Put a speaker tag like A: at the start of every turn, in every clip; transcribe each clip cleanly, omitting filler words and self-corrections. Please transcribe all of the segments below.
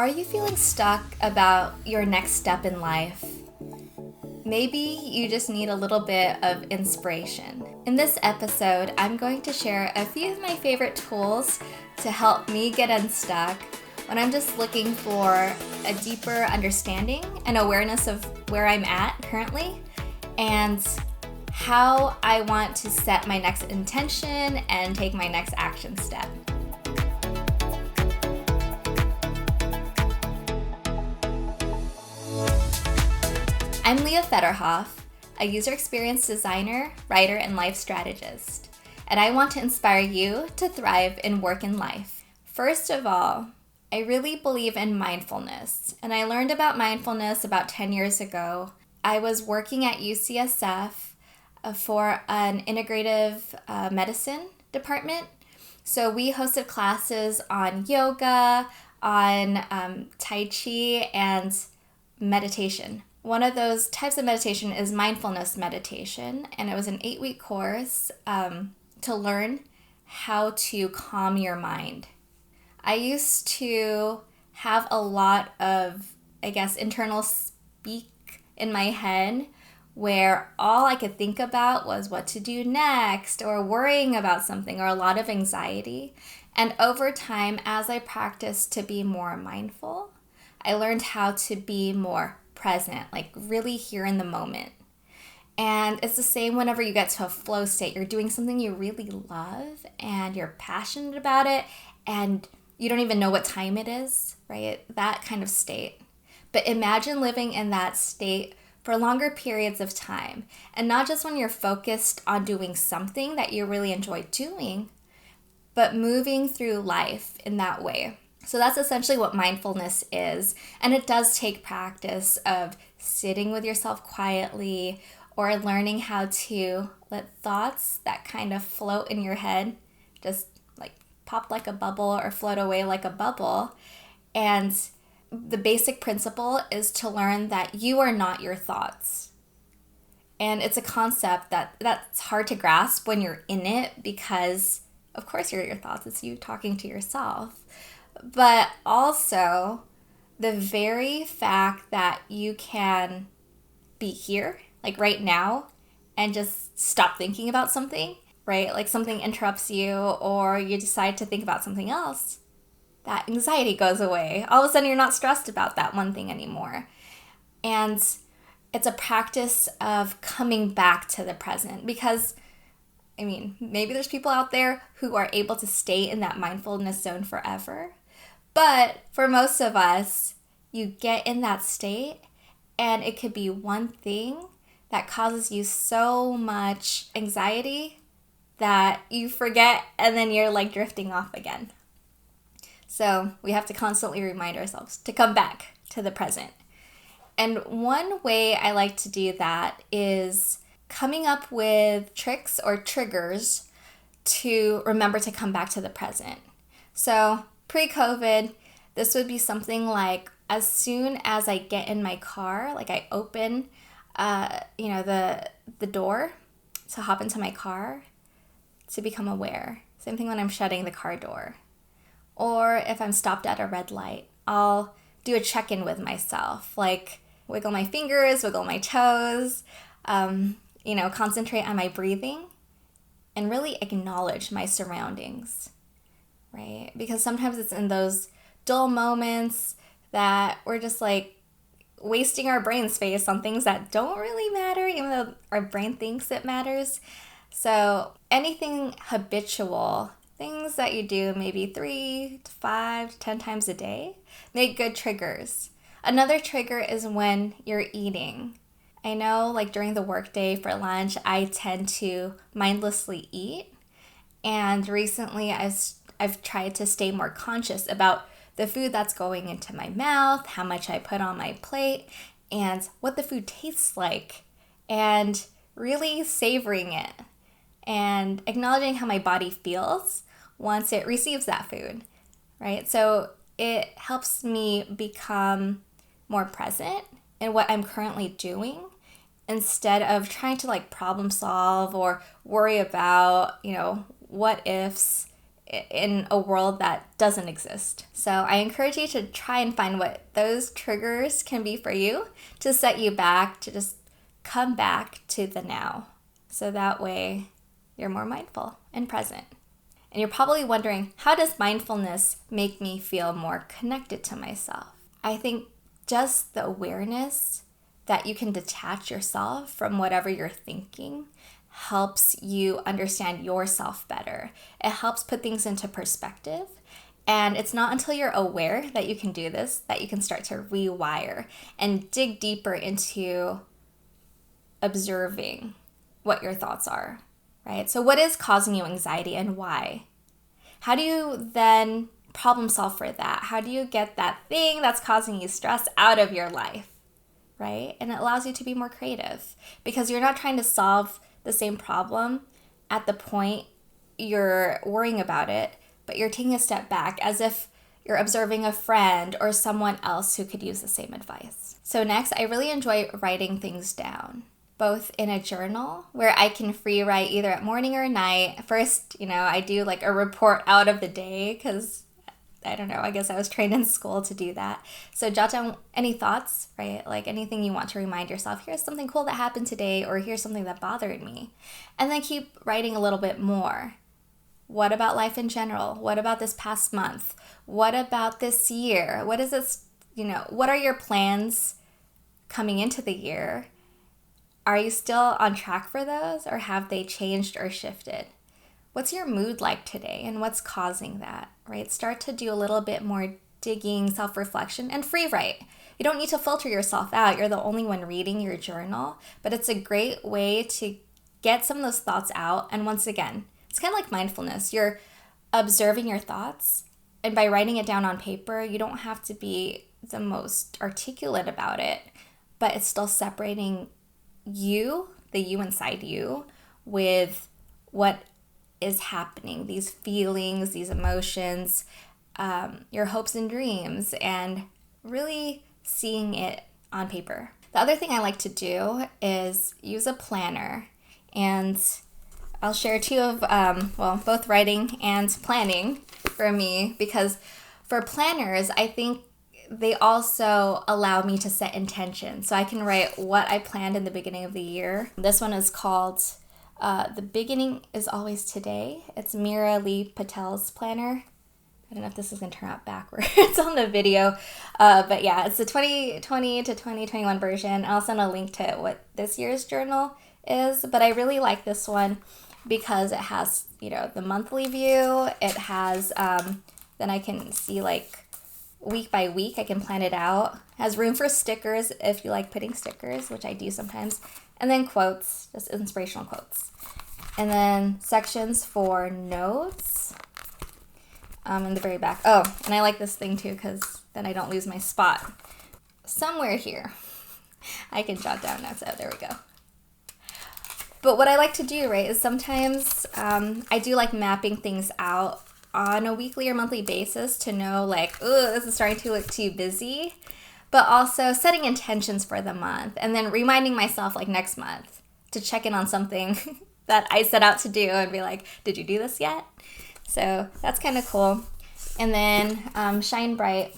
A: Are you feeling stuck about your next step in life? Maybe you just need a little bit of inspiration. In this episode, I'm going to share a few of my favorite tools to help me get unstuck when I'm just looking for a deeper understanding and awareness of where I'm at currently and how I want to set my next intention and take my next action step. I'm Leah Federhoff, a user experience designer, writer, and life strategist, and I want to inspire you to thrive in work and life. First of all, I really believe in mindfulness, and I learned about mindfulness about 10 years ago. I was working at UCSF for an integrative medicine department, so we hosted classes on yoga, on Tai Chi, and meditation. One of those types of meditation is mindfulness meditation, and it was an 8-week course to learn how to calm your mind. I used to have a lot of, internal speak in my head where all I could think about was what to do next or worrying about something or a lot of anxiety. And over time, as I practiced to be more mindful, I learned how to be more present, like really here in the moment. And it's the same whenever you get to a flow state. You're doing something you really love and you're passionate about it and you don't even know what time it is, right? That kind of state. But imagine living in that state for longer periods of time, and not just when you're focused on doing something that you really enjoy doing, but moving through life in that way. So that's essentially what mindfulness is. And it does take practice of sitting with yourself quietly or learning how to let thoughts that kind of float in your head just like pop like a bubble or float away like a bubble. And the basic principle is to learn that you are not your thoughts. And it's a concept that's hard to grasp when you're in it because, of course, you're your thoughts. It's you talking to yourself. But also the very fact that you can be here, like right now, and just stop thinking about something, right? Like something interrupts you or you decide to think about something else, that anxiety goes away. All of a sudden you're not stressed about that one thing anymore. And it's a practice of coming back to the present because maybe there's people out there who are able to stay in that mindfulness zone forever. But for most of us, you get in that state and it could be one thing that causes you so much anxiety that you forget and then you're like drifting off again. So we have to constantly remind ourselves to come back to the present. And one way I like to do that is coming up with tricks or triggers to remember to come back to the present. So pre-COVID, this would be something like as soon as I get in my car, like I open, the door to hop into my car to become aware. Same thing when I'm shutting the car door. Or if I'm stopped at a red light, I'll do a check-in with myself, like wiggle my fingers, wiggle my toes, concentrate on my breathing and really acknowledge my surroundings. Right? Because sometimes it's in those dull moments that we're just like wasting our brain space on things that don't really matter, even though our brain thinks it matters. So anything habitual, things that you do maybe 3 to 5 to 10 times a day, make good triggers. Another trigger is when you're eating. I know like during the workday for lunch, I tend to mindlessly eat. And recently I've tried to stay more conscious about the food that's going into my mouth, how much I put on my plate, and what the food tastes like, and really savoring it and acknowledging how my body feels once it receives that food, right? So it helps me become more present in what I'm currently doing instead of trying to like problem solve or worry about, what ifs. in a world that doesn't exist. So I encourage you to try and find what those triggers can be for you to set you back, to just come back to the now. So that way you're more mindful and present. And you're probably wondering, how does mindfulness make me feel more connected to myself? I think just the awareness that you can detach yourself from whatever you're thinking helps you understand yourself better. It helps put things into perspective. And it's not until you're aware that you can do this that you can start to rewire and dig deeper into observing what your thoughts are, right? So what is causing you anxiety and why? How do you then problem solve for that? How do you get that thing that's causing you stress out of your life, right? And it allows you to be more creative because you're not trying to solve the same problem at the point you're worrying about it, but you're taking a step back as if you're observing a friend or someone else who could use the same advice. So next, I really enjoy writing things down, both in a journal where I can free write either at morning or night. First, I do like a report out of the day because I don't know, I guess I was trained in school to do that. So jot down any thoughts, right? Like anything you want to remind yourself, here's something cool that happened today, or here's something that bothered me. And then keep writing a little bit more. What about life in general? What about this past month? What about this year? What is this, what are your plans coming into the year? Are you still on track for those, or have they changed or shifted? What's your mood like today, and what's causing that, right? Start to do a little bit more digging, self-reflection, and free write. You don't need to filter yourself out. You're the only one reading your journal, but it's a great way to get some of those thoughts out. And once again, it's kind of like mindfulness. You're observing your thoughts, and by writing it down on paper, you don't have to be the most articulate about it, but it's still separating you, the you inside you, with what is happening, these feelings, these emotions, your hopes and dreams, and really seeing it on paper. The other thing I like to do is use a planner, and I'll share two of, both writing and planning for me, because for planners, I think they also allow me to set intentions. So I can write what I planned in the beginning of the year. This one is called The Beginning is Always Today. It's Mira Lee Patel's planner. I don't know if this is going to turn out backwards on the video. But yeah, it's the 2020 to 2021 version. I'll send a link to what this year's journal is. But I really like this one because it has, the monthly view. It has, then I can see like week by week, I can plan it out. It has room for stickers if you like putting stickers, which I do sometimes. And then quotes, just inspirational quotes. And then sections for notes in the very back. Oh, and I like this thing too because then I don't lose my spot. Somewhere here, I can jot down notes. Oh, there we go. But what I like to do, right, is sometimes I do like mapping things out on a weekly or monthly basis to know like, oh, this is starting to look too busy. But also setting intentions for the month and then reminding myself like next month to check in on something that I set out to do and be like, did you do this yet? So that's kind of cool. And then Shine Bright.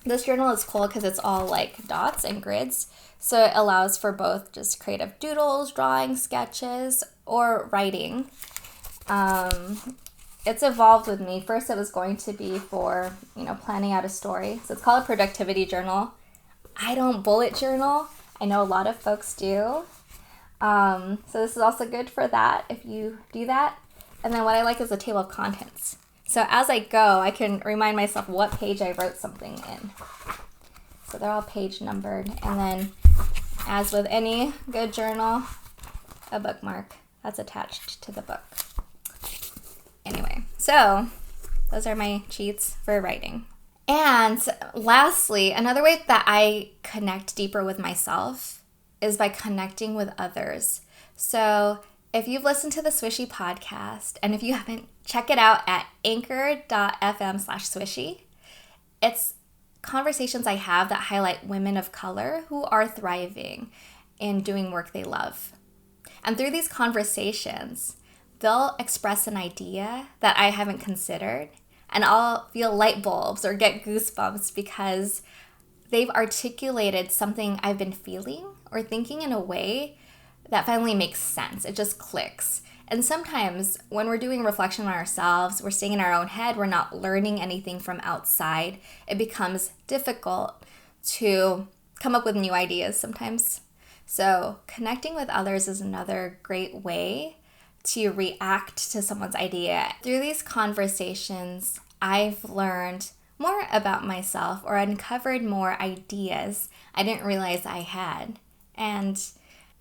A: This journal is cool because it's all like dots and grids. So it allows for both just creative doodles, drawing, sketches, or writing. It's evolved with me. First it was going to be for, planning out a story. So it's called a productivity journal. I don't bullet journal. I know a lot of folks do. So this is also good for that if you do that. And then what I like is a table of contents. So as I go, I can remind myself what page I wrote something in. So they're all page numbered. And then as with any good journal, a bookmark that's attached to the book. Anyway, so those are my cheats for writing. And lastly, another way that I connect deeper with myself is by connecting with others. So if you've listened to the Swishie podcast, and if you haven't, check it out at anchor.fm/Swishie. It's conversations I have that highlight women of color who are thriving and doing work they love. And through these conversations, they'll express an idea that I haven't considered, and I'll feel light bulbs or get goosebumps because they've articulated something I've been feeling or thinking in a way that finally makes sense. It just clicks. And sometimes when we're doing reflection on ourselves, we're staying in our own head, we're not learning anything from outside, it becomes difficult to come up with new ideas sometimes. So connecting with others is another great way to react to someone's idea. Through these conversations, I've learned more about myself or uncovered more ideas I didn't realize I had. And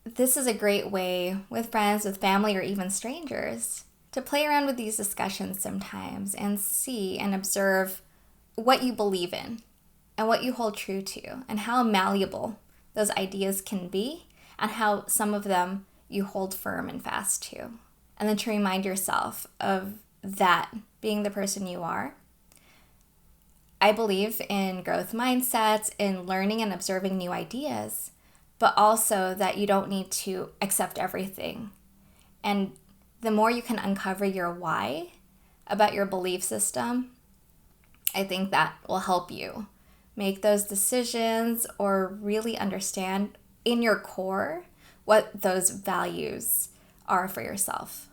A: this is a great way with friends, with family, or even strangers to play around with these discussions sometimes and see and observe what you believe in and what you hold true to and how malleable those ideas can be and how some of them you hold firm and fast to. And then to remind yourself of that being the person you are. I believe in growth mindsets, in learning and observing new ideas, but also that you don't need to accept everything. And the more you can uncover your why about your belief system, I think that will help you make those decisions or really understand in your core what those values are for yourself.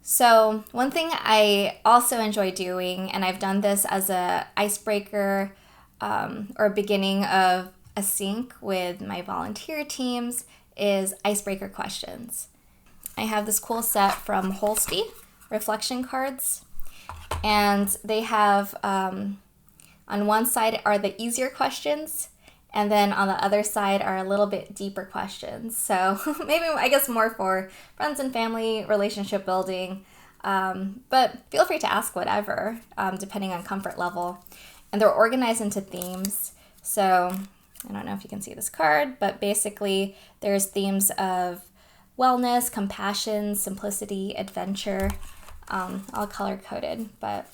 A: So one thing I also enjoy doing, and I've done this as a icebreaker or beginning of a sync with my volunteer teams, is icebreaker questions. I have this cool set from Holsti, reflection cards, and they have on one side are the easier questions, and then on the other side are a little bit deeper questions. So maybe, I guess, more for friends and family, relationship building, but feel free to ask whatever, depending on comfort level. And they're organized into themes. So I don't know if you can see this card, but basically there's themes of wellness, compassion, simplicity, adventure, all color-coded. But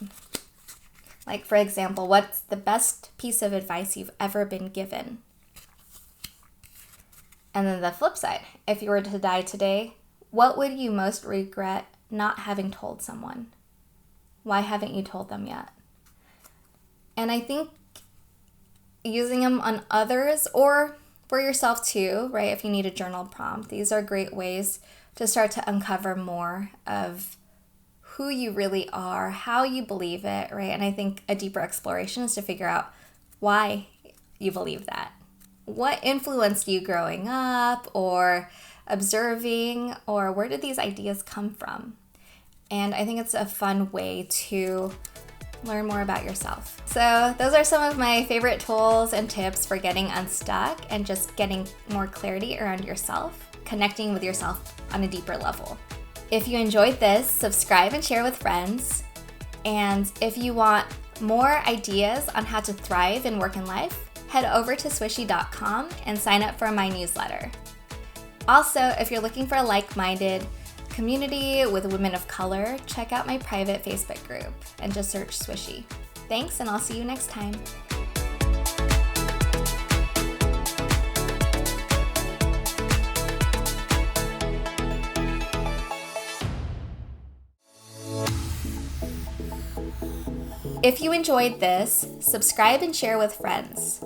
A: like, for example, what's the best piece of advice you've ever been given? And then the flip side, if you were to die today, what would you most regret not having told someone? Why haven't you told them yet? And I think using them on others or for yourself too, right? If you need a journal prompt, these are great ways to start to uncover more of who you really are, how you believe it, right? And I think a deeper exploration is to figure out why you believe that. What influenced you growing up or observing, or where did these ideas come from? And I think it's a fun way to learn more about yourself. So those are some of my favorite tools and tips for getting unstuck and just getting more clarity around yourself, connecting with yourself on a deeper level. If you enjoyed this, subscribe and share with friends. And if you want more ideas on how to thrive in work and life, head over to swishie.com and sign up for my newsletter. Also, if you're looking for a like-minded community with women of color, check out my private Facebook group and just search Swishie. Thanks, and I'll see you next time. If you enjoyed this, subscribe and share with friends.